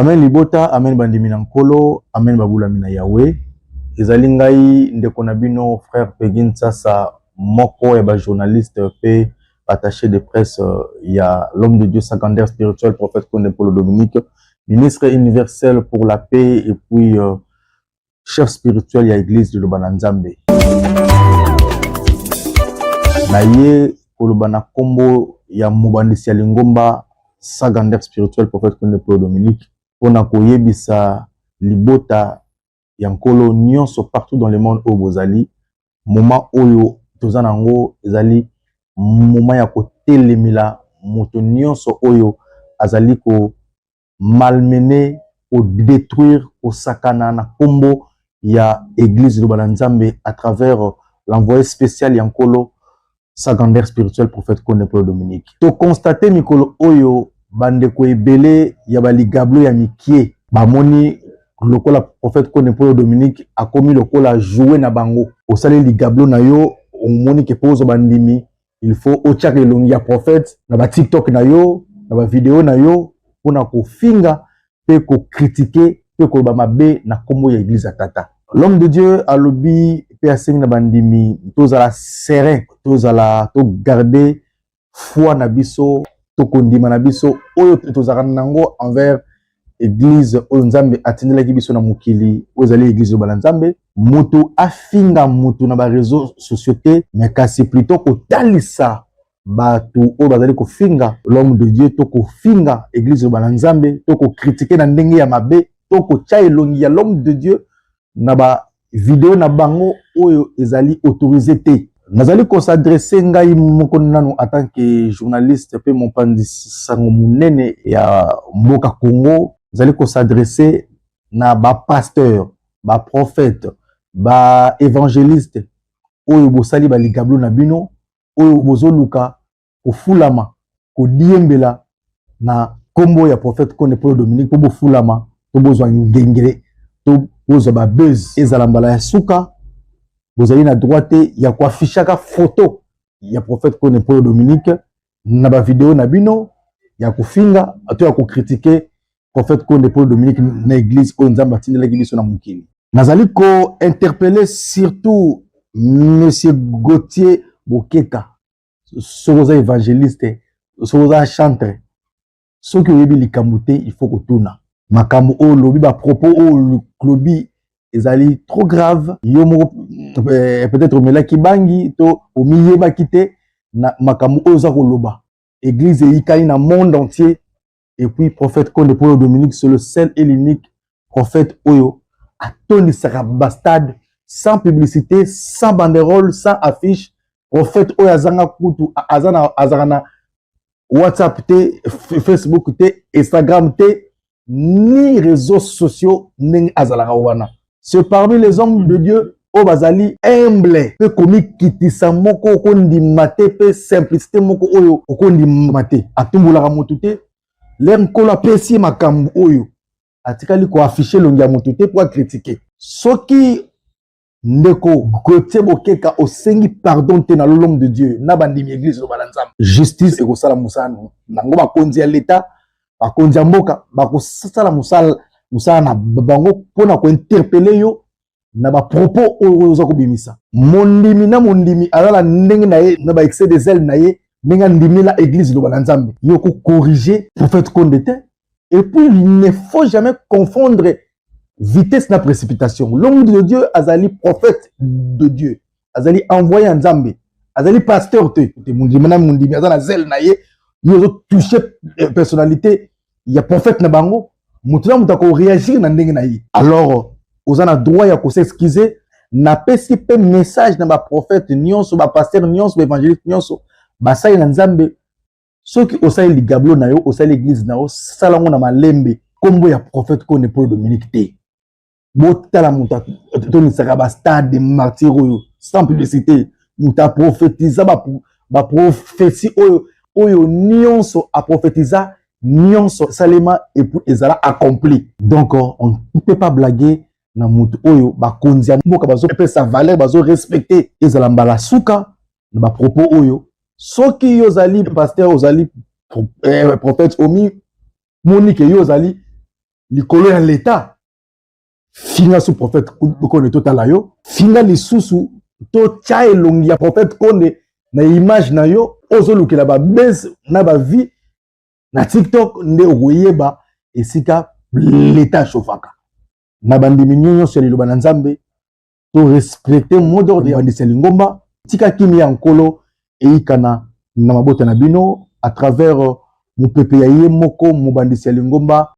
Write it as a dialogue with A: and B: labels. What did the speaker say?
A: Amen libota, amen bandimi na nkolo, amen babulami na Yahweh. Ezali ngai ndeko na bino frère Pegin Sasa moko ya ba journaliste pe attaché de presse ya l'homme de Dieu secondaire spirituel prophète Konde Polo Dominique, ministre universel pour la paix et puis chef spirituel ya église de Lobana Nzambe. Na ye kolobana kombo ya mobandisi ya lingomba secondaire spirituel prophète Konde Polo Dominique pona koyebisa libota yankolo nyonso partout dans le monde au bozali moment oyo tozanango ezali moment ya kotelemela moto nyonso oyo azali ko malmener ou détruire au sakana na kombo ya église de Lobana Nzambe à travers l'envoyé spécial yankolo secondaire spirituel prophète Konde Polo Dominique. To constater mikolo oyo bandeko ebele ya baligablo ya mikie bamoni lokola prophète Konde Polo Dominique a commis lokola jouer na bango osali ligablo na yo omoni ke pozo bandimi il faut otiaka elongi ya prophète na ba TikTok na yo na ba vidéo na yo pona ko finga pe ko critiquer pe ko ba mabe na kombo ya église ya tata. L'homme de Dieu a lobby pe asengi na bandimi tozala serein tozala to garder foi na biso to kondima na biso oyo tozala nango envers église oyo Nzambe atindelaki biso na mokili ozali église Lobana Nzambe moto afinga moto na ba réseaux société mais kasi plutôt kotalisa batu oyo bazali kofinga l'homme de Dieu to kofinga église Lobana Nzambe to ko critiquer na ndenge ya mabe to ko tia elongi ya l'homme de Dieu na ba vidéo na bango oyo ezali autorisé te. Nazali ko s'adresser ngai moko nanu en tant que journaliste pe mon pandisango munene ya mboka Congo. Nazali ko s'adresser na ba pasteur, ba prophète, ba évangéliste oyo bosali ba ligablo na bino oyo bozoluka ko fulama ko diembela na kombo ya prophète Konde Polo Dominique po bo fulama to bozwa ngengere to bozwa ba buzz ezala mbala ya suka. Vous avez la droite, il y a quoi afficher la photo. Il y a prophète Konde Polo Dominique, na ba vidéo na bino, il y a ko finga, ato ya ko critiquer prophète Konde Polo Dominique na église o Nzambe atindela biso na mukili. Nazali ko interpeller surtout monsieur Gauthier Bokeka, soza évangéliste, soza chanteur. Ce qui oyebi likamute, il faut ko tuna. Makamu o lobi ba propos o lobi ezali trop grave yo peut-être mela kibangi to au milieu bakite na makamu oza koloba église ikali na monde entier et puis prophète Konde Polo Dominique c'est le seul et l'unique prophète oyo atoni saka bastade sans publicité sans banderole sans affiche prophète oyo azanga kutu azana WhatsApp te Facebook te Instagram te ni réseaux sociaux ni azalaka wana. C'est parmi les hommes de Dieu au bazali humble pe komi kitisa moko kondi mate pe simplicité moko oyo kondi mate atumbula motute l'enkola pesi makambu oyo atikali ko afficher longi ya motute pour critiquer soki ndeko Gauthier Bokeka osengi pardon te na l'homme de Dieu na bandimi église Lobana Nzambe justice ekosala musana nango bakonzi ya l'état bakonzi ya mboka bakosala musala na bango pona ko interpeller yo na ba propos oyo za ko bimisa mondimi na mondimi alala ndenge na ye na ba excès de zèle na ye ndenge ndimi la église Lobana Nzambe yo ko corriger prophète Konde te et puis il ne faut jamais confondre vitesse na précipitation. L'homme de Dieu azali prophète de Dieu azali envoyé en Nzambe azali pasteur te mondimi na mondimi azala zèle na ye yo toucher personnalité il y a prophète na bango mutu mutako réagir na ndenge na ye alors ozana droit ya ko s'excuser na pesi pe message na ba prophète nyonso ba pasteur nyonso ba évangéliste nyonso ba sai na Nzambe soki osali ligablo na yo osali église na yo salango na malembe kombo ya prophète Konde Polo Dominique te botala muta toni saka ba stade de martyr oyo sans publicité muta prophétiser ba prophétie oyo nyonso a prophétiser nyonso salema et puis ezala accompli. Donc on ne peut pas blaguer na mutu oyo bakonzi mboka bazo pe sa valeur bazo respecter ezala mbala suka na ba propos oyo soki yo zali pasteur ozali prophète omi Monique yo zali likolo ya l'État. Finga sous prophète Konde totala yo. Finga lisusu to tia elongi ya prophète Konde na image na yo. Ozo lukela ba base na ba vie na TikTok nde okoyeba esika l'État chofaka. Na bandimi nyonyo sur liloba na Nzambe to respecter mot d'ordre ya bandisi Lingomba. Tika kimi ya nkolo eikana na mabota na bino à travers mon pepe ya ye moko mo bandisi Lingomba.